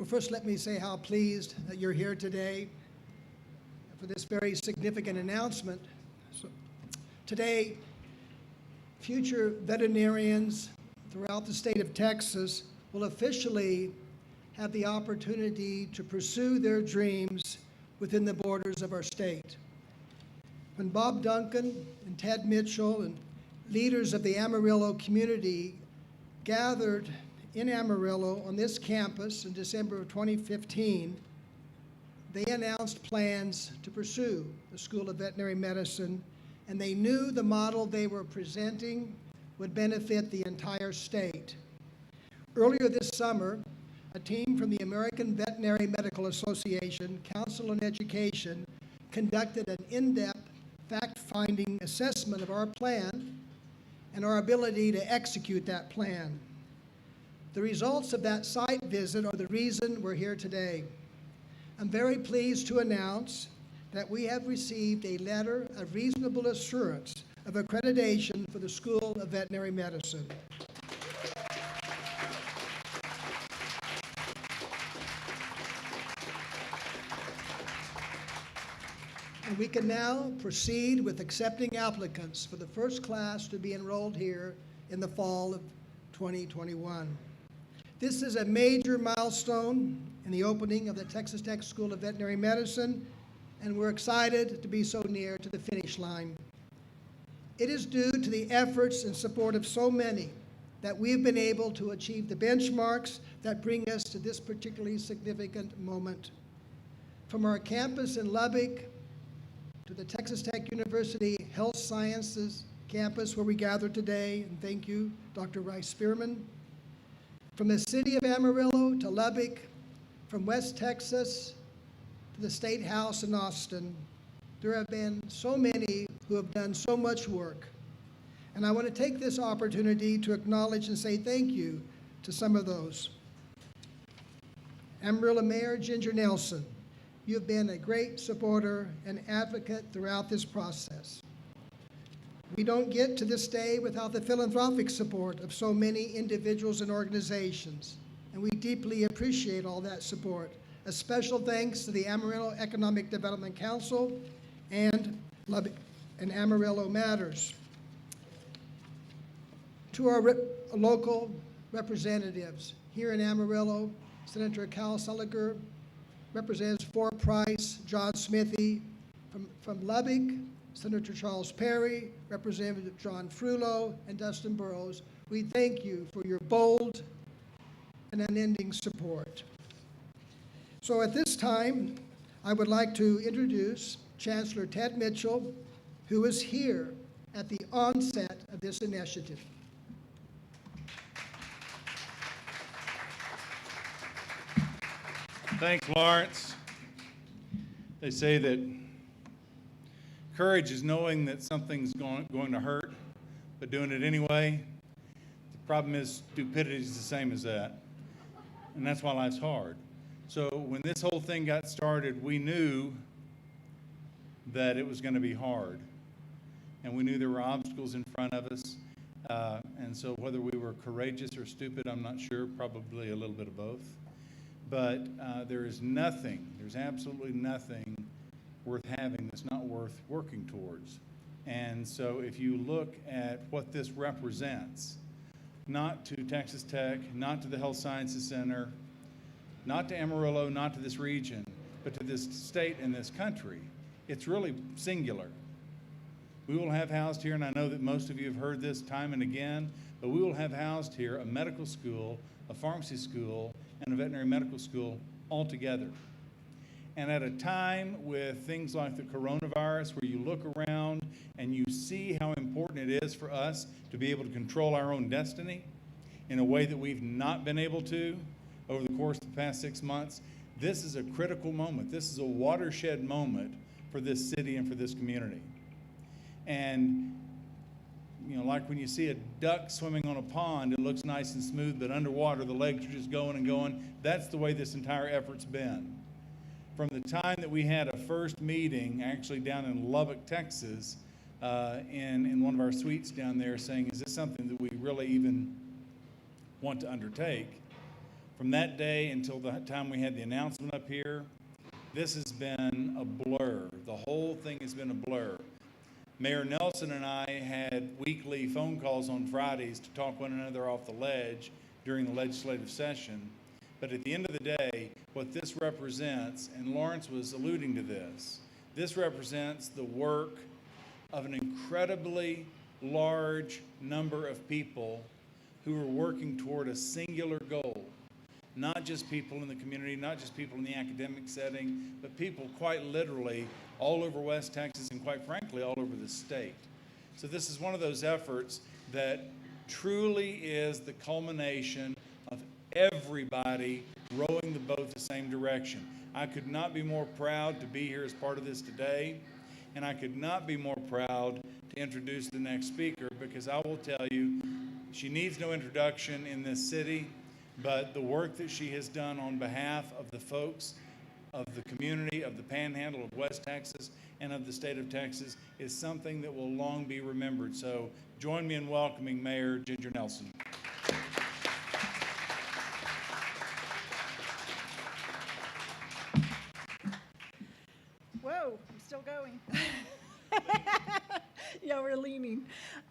Well, first let me say how pleased that you're here today for this very significant announcement. So, today, future veterinarians throughout the state of Texas will officially have the opportunity to pursue their dreams within the borders of our state. When Bob Duncan and Ted Mitchell and leaders of the Amarillo community gathered in Amarillo on this campus in December of 2015, they announced plans to pursue the School of Veterinary Medicine, and they knew the model they were presenting would benefit the entire state. Earlier this summer, a team from the American Veterinary Medical Association Council on Education conducted an in-depth fact-finding assessment of our plan and our ability to execute that plan. The results of that site visit are the reason we're here today. I'm very pleased to announce that we have received a letter of reasonable assurance of accreditation for the School of Veterinary Medicine. And we can now proceed with accepting applicants for the first class to be enrolled here in the fall of 2021. This is a major milestone in the opening of the Texas Tech School of Veterinary Medicine, and we're excited to be so near to the finish line. It is due to the efforts and support of so many that we've been able to achieve the benchmarks that bring us to this particularly significant moment. From our campus in Lubbock to the Texas Tech University Health Sciences campus where we gather today, and thank you, Dr. Rice Spearman. From the city of Amarillo to Lubbock, from West Texas to the State House in Austin, there have been so many who have done so much work. And I want to take this opportunity to acknowledge and say thank you to some of those. Amarillo Mayor Ginger Nelson, you have been a great supporter and advocate throughout this process. We don't get to this day without the philanthropic support of so many individuals and organizations, and we deeply appreciate all that support. A special thanks to the Amarillo Economic Development Council and Lubbock and Amarillo Matters. To our local representatives here in Amarillo, Senator Cal Sulliger, Representatives Fort Price, John Smithy, from Lubbock, Senator Charles Perry, Representative John Frullo, and Dustin Burrows, we thank you for your bold and unending support. So at this time, I would like to introduce Chancellor Ted Mitchell, who is here at the onset of this initiative. Thanks, Lawrence. They say that courage is knowing that something's going to hurt, but doing it anyway. The problem is stupidity is the same as that, and that's why life's hard. So when this whole thing got started, we knew that it was going to be hard, and we knew there were obstacles in front of us, and so whether we were courageous or stupid, I'm not sure, probably a little bit of both. But there's absolutely nothing worth having that's not worth working towards. And so if you look at what this represents, not to Texas Tech, not to the Health Sciences Center, not to Amarillo, not to this region, but to this state and this country, it's really singular. We will have housed here, and I know that most of you have heard this time and again, but we will have housed here a medical school, a pharmacy school, and a veterinary medical school all together. And at a time with things like the coronavirus, where you look around and you see how important it is for us to be able to control our own destiny in a way that we've not been able to over the course of the past 6 months, this is a critical moment. This is a watershed moment for this city and for this community. And you know, like when you see a duck swimming on a pond, it looks nice and smooth, but underwater the legs are just going and going. That's the way this entire effort's been. From the time that we had a first meeting, actually down in Lubbock, Texas, in one of our suites down there, saying, is this something that we really even want to undertake? From that day until the time we had the announcement up here, this has been a blur. The whole thing has been a blur. Mayor Nelson and I had weekly phone calls on Fridays to talk one another off the ledge during the legislative session. But at the end of the day, what this represents, and Lawrence was alluding to this represents the work of an incredibly large number of people who are working toward a singular goal. Not just people in the community, not just people in the academic setting, but people quite literally all over West Texas and quite frankly all over the state. So this is one of those efforts that truly is the culmination of everybody rowing the boat the same direction. I could not be more proud to be here as part of this today, and I could not be more proud to introduce the next speaker, because I will tell you, she needs no introduction in this city, but the work that she has done on behalf of the folks of the community of the Panhandle of West Texas and of the state of Texas is something that will long be remembered. So join me in welcoming Mayor Ginger Nelson. Whoa, I'm still going. Yeah, we're leaning.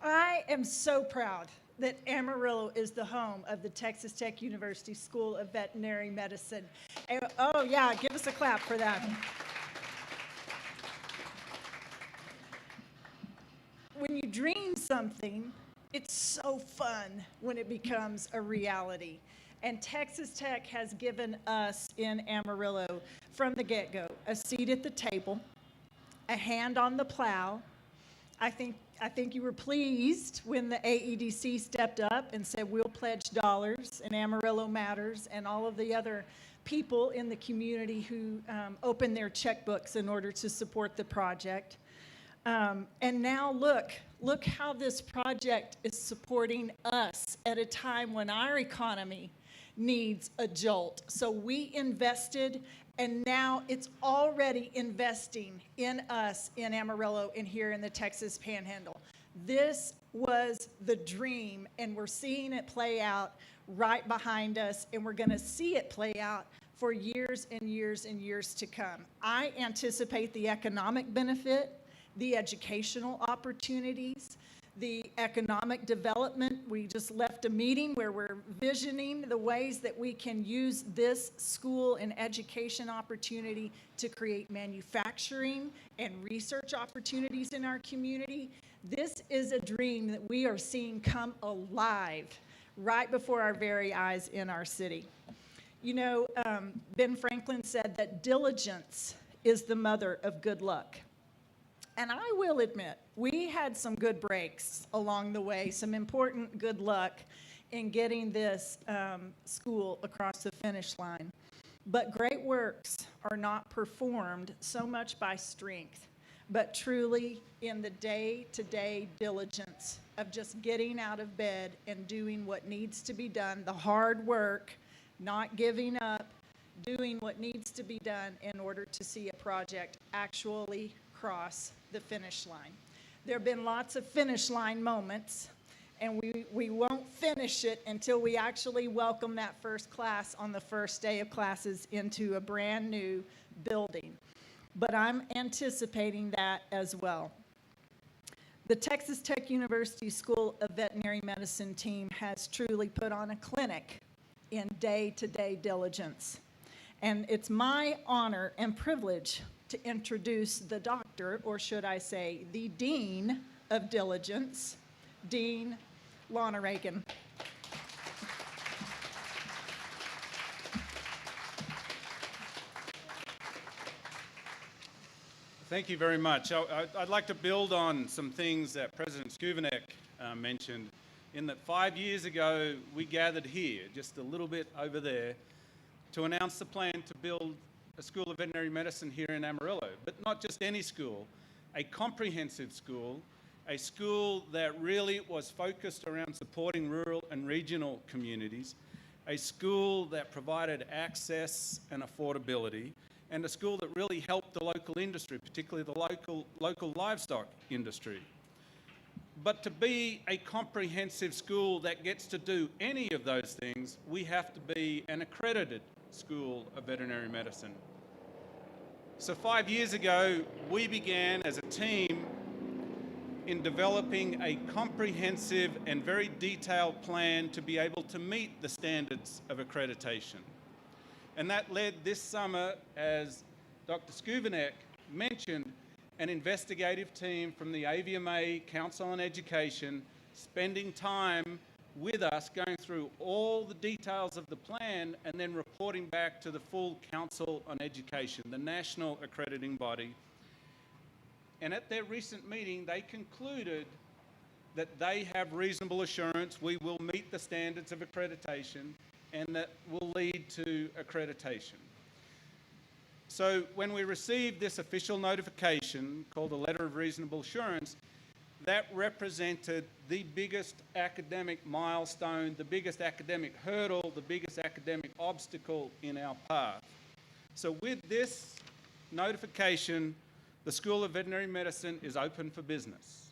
I am so proud that Amarillo is the home of the Texas Tech University School of Veterinary Medicine. And, oh yeah, give us a clap for that. When you dream something, it's so fun when it becomes a reality. And Texas Tech has given us in Amarillo, from the get-go, a seat at the table, a hand on the plow. I think you were pleased when the AEDC stepped up and said, we'll pledge dollars, and Amarillo Matters, and all of the other people in the community who opened their checkbooks in order to support the project. And now look how this project is supporting us at a time when our economy needs a jolt. So we invested, and now it's already investing in us in Amarillo and here in the Texas Panhandle. This was the dream, and we're seeing it play out right behind us, and we're going to see it play out for years and years and years to come. I anticipate the economic benefit, the educational opportunities, the economic development. We just left a meeting where we're visioning the ways that we can use this school and education opportunity to create manufacturing and research opportunities in our community. This is a dream that we are seeing come alive right before our very eyes in our city. You know, Ben Franklin said that diligence is the mother of good luck. And I will admit, we had some good breaks along the way, some important good luck in getting this school across the finish line. But great works are not performed so much by strength, but truly in the day-to-day diligence of just getting out of bed and doing what needs to be done, the hard work, not giving up, doing what needs to be done in order to see a project actually cross the finish line. There have been lots of finish line moments, and we won't finish it until we actually welcome that first class on the first day of classes into a brand new building. But I'm anticipating that as well. The Texas Tech University School of Veterinary Medicine team has truly put on a clinic in day-to-day diligence. And it's my honor and privilege to introduce the doctor, or should I say, the Dean of Diligence, Dean Lana Reagan. Thank you very much. I'd like to build on some things that President Schovanec mentioned, in that 5 years ago, we gathered here, just a little bit over there, to announce the plan to build a School of Veterinary Medicine here in Amarillo, but not just any school, a comprehensive school, a school that really was focused around supporting rural and regional communities, a school that provided access and affordability, and a school that really helped the local industry, particularly the local livestock industry. But to be a comprehensive school that gets to do any of those things, we have to be an accredited school of veterinary medicine. So 5 years ago, we began as a team in developing a comprehensive and very detailed plan to be able to meet the standards of accreditation. And that led this summer, as Dr. Schovanec mentioned, an investigative team from the AVMA Council on Education spending time with us, going through all the details of the plan and then reporting back to the full Council on Education, the national accrediting body. And at their recent meeting, they concluded that they have reasonable assurance we will meet the standards of accreditation and that will lead to accreditation. So when we received this official notification called a Letter of Reasonable Assurance, that represented the biggest academic milestone, the biggest academic hurdle, the biggest academic obstacle in our path. So with this notification, the School of Veterinary Medicine is open for business.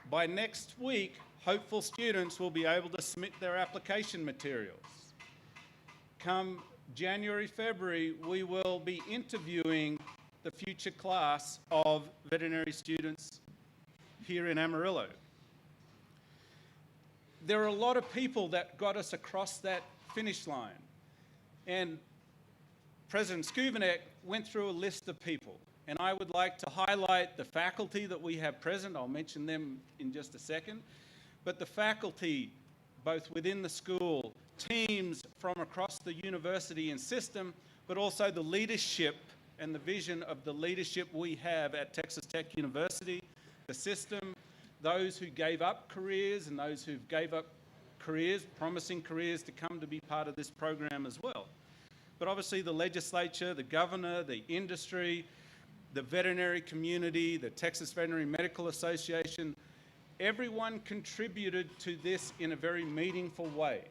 By next week, hopeful students will be able to submit their application materials. Come January, February, we will be interviewing the future class of veterinary students here in Amarillo. There are a lot of people that got us across that finish line. And President Schovanec went through a list of people. And I would like to highlight the faculty that we have present. I'll mention them in just a second. But the faculty, both within the school, teams from across the university and system, but also the leadership and the vision of the leadership we have at Texas Tech University, the system, those who gave up careers and those who gave up careers, promising careers, to come to be part of this program as well. But obviously the legislature, the governor, the industry, the veterinary community, the Texas Veterinary Medical Association, everyone contributed to this in a very meaningful way.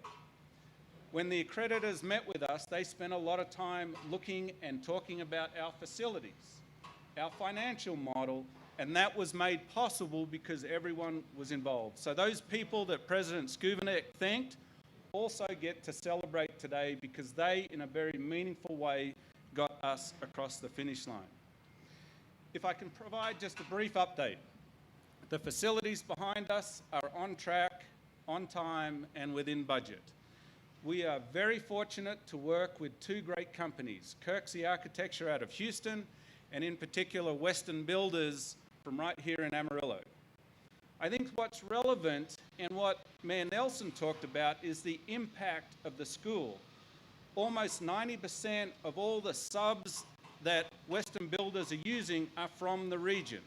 When the accreditors met with us, they spent a lot of time looking and talking about our facilities, our financial model, and that was made possible because everyone was involved. So those people that President Schovanec thanked also get to celebrate today because they, in a very meaningful way, got us across the finish line. If I can provide just a brief update. The facilities behind us are on track, on time, and within budget. We are very fortunate to work with two great companies, Kirksey Architecture out of Houston, and in particular Western Builders from right here in Amarillo. I think what's relevant and what Mayor Nelson talked about is the impact of the school. Almost 90% of all the subs that Western Builders are using are from the region.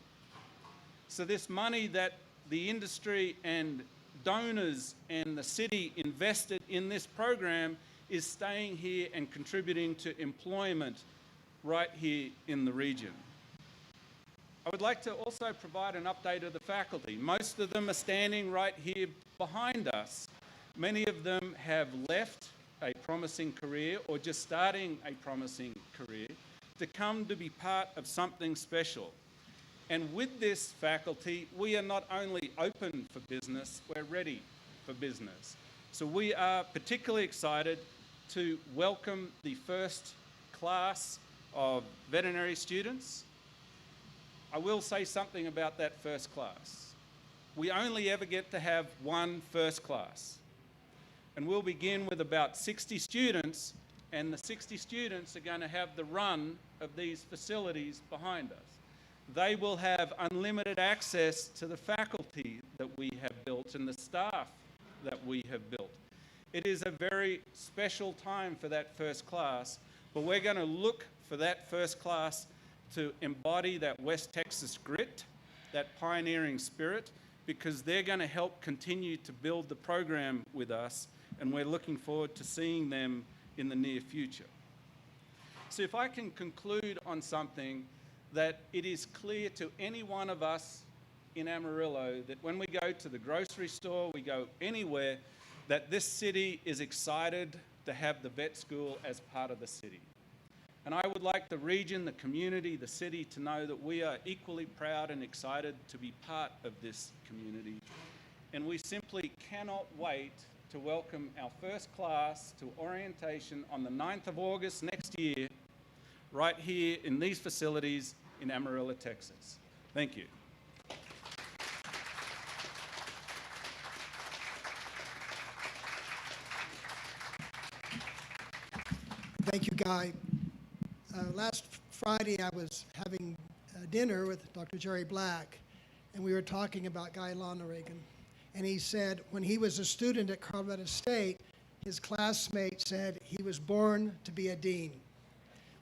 So this money that the industry and donors and the city invested in this program is staying here and contributing to employment right here in the region. I would like to also provide an update of the faculty. Most of them are standing right here behind us. Many of them have left a promising career or just starting a promising career to come to be part of something special. And with this faculty, we are not only open for business, we're ready for business. So we are particularly excited to welcome the first class of veterinary students. I will say something about that first class. We only ever get to have one first class. And we'll begin with about 60 students, and the 60 students are going to have the run of these facilities behind us. They will have unlimited access to the faculty that we have built and the staff that we have built. It is a very special time for that first class, but we're going to look for that first class to embody that West Texas grit, that pioneering spirit, because they're going to help continue to build the program with us, and we're looking forward to seeing them in the near future. So if I can conclude on something, that it is clear to any one of us in Amarillo that when we go to the grocery store, we go anywhere, that this city is excited to have the vet school as part of the city. And I would like the region, the community, the city to know that we are equally proud and excited to be part of this community. And we simply cannot wait to welcome our first class to orientation on the 9th of August next year, right here in these facilities in Amarillo, Texas. Thank you. Thank you, Guy. Last Friday, I was having dinner with Dr. Jerry Black, and we were talking about Guy Lonergan. And he said when he was a student at Colorado State, his classmates said he was born to be a dean.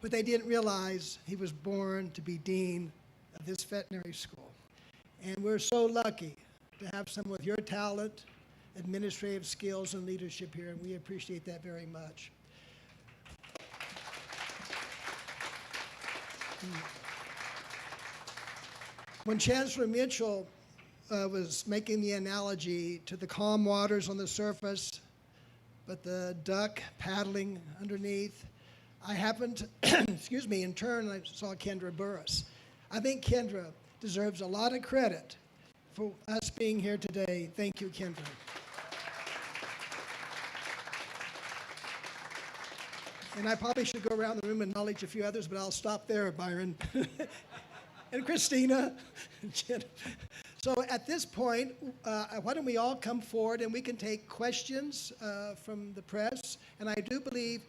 But they didn't realize he was born to be dean of this veterinary school. And we're so lucky to have someone with your talent, administrative skills, and leadership here, and we appreciate that very much. When Chancellor Mitchell was making the analogy to the calm waters on the surface, but the duck paddling underneath, I happened to, excuse me, in turn I saw Kendra Burris. I think Kendra deserves a lot of credit for us being here today. Thank you, Kendra. And I probably should go around the room and acknowledge a few others, but I'll stop there, Byron. And Christina. So at this point, why don't we all come forward and we can take questions from the press. And I do believe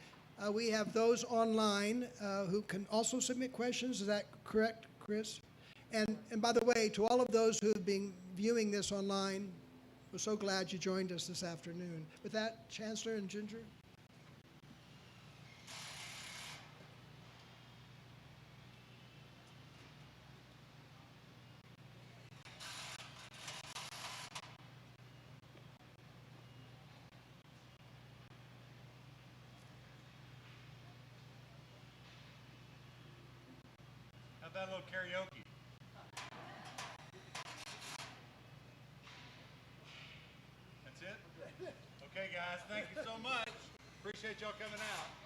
we have those online who can also submit questions. Is that correct, Chris? And by the way, to all of those who have been viewing this online, we're so glad you joined us this afternoon. With that, Chancellor and Ginger. How about a little karaoke? That's it? Okay, guys, thank you so much. Appreciate y'all coming out.